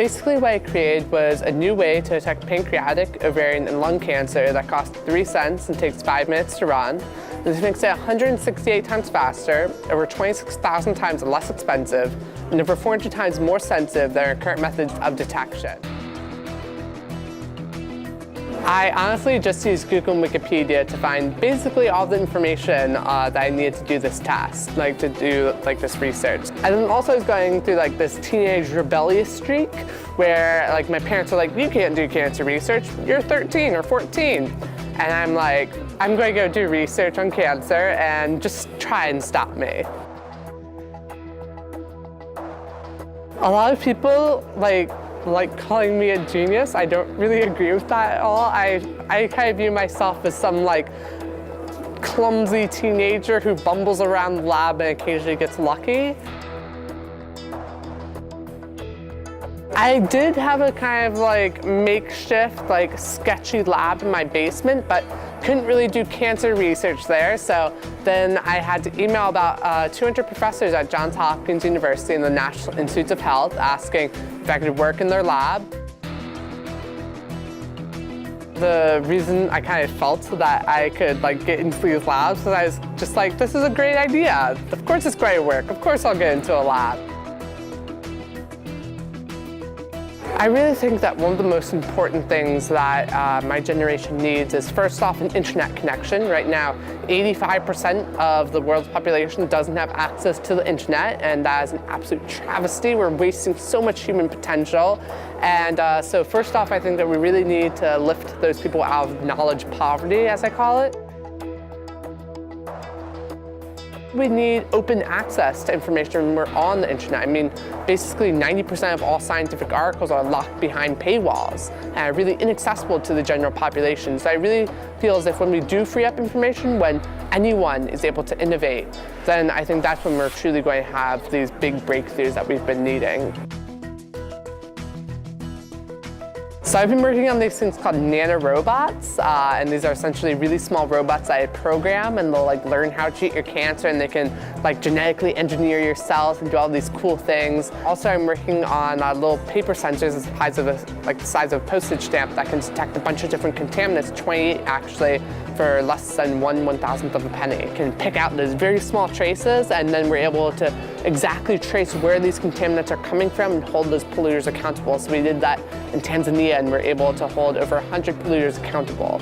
Basically what I created was a new way to detect pancreatic, ovarian, and lung cancer that costs 3 cents and takes 5 minutes to run. This makes it 168 times faster, over 26,000 times less expensive, and over 400 times more sensitive than our current methods of detection. I honestly just used Google and Wikipedia to find basically all the information that I needed to do this test, to do this research. And then also I was going through this teenage rebellious streak where my parents were like, you can't do cancer research, you're 13 or 14. And I'm like, I'm going to go do research on cancer and just try and stop me. A lot of people like calling me a genius. I don't really agree with that at all. I kind of view myself as some clumsy teenager who bumbles around the lab and occasionally gets lucky. I did have a kind of makeshift, sketchy lab in my basement, but couldn't really do cancer research there. So then I had to email about 200 professors at Johns Hopkins University and the National Institutes of Health asking if I could work in their lab. The reason I kind of felt that I could get into these labs was I was just like, this is a great idea. Of course it's going to work. Of course I'll get into a lab. I really think that one of the most important things that my generation needs is, first off, an internet connection. Right now, 85% of the world's population doesn't have access to the internet, and that is an absolute travesty. We're wasting so much human potential. And so first off, I think that we really need to lift those people out of knowledge poverty, as I call it. We need open access to information when we're on the internet. I mean, basically 90% of all scientific articles are locked behind paywalls and are really inaccessible to the general population. So I really feel as if when we do free up information, when anyone is able to innovate, then I think that's when we're truly going to have these big breakthroughs that we've been needing. So I've been working on these things called nanorobots, and these are essentially really small robots that I program, and they'll learn how to treat your cancer, and they can genetically engineer your cells and do all these cool things. Also, I'm working on little paper sensors the size of a postage stamp that can detect a bunch of different contaminants, 28 actually, for less than 1/1000th of a penny. It can pick out those very small traces, and then we're able to exactly trace where these contaminants are coming from and hold those polluters accountable. So we did that in Tanzania, and we're able to hold over 100 polluters accountable.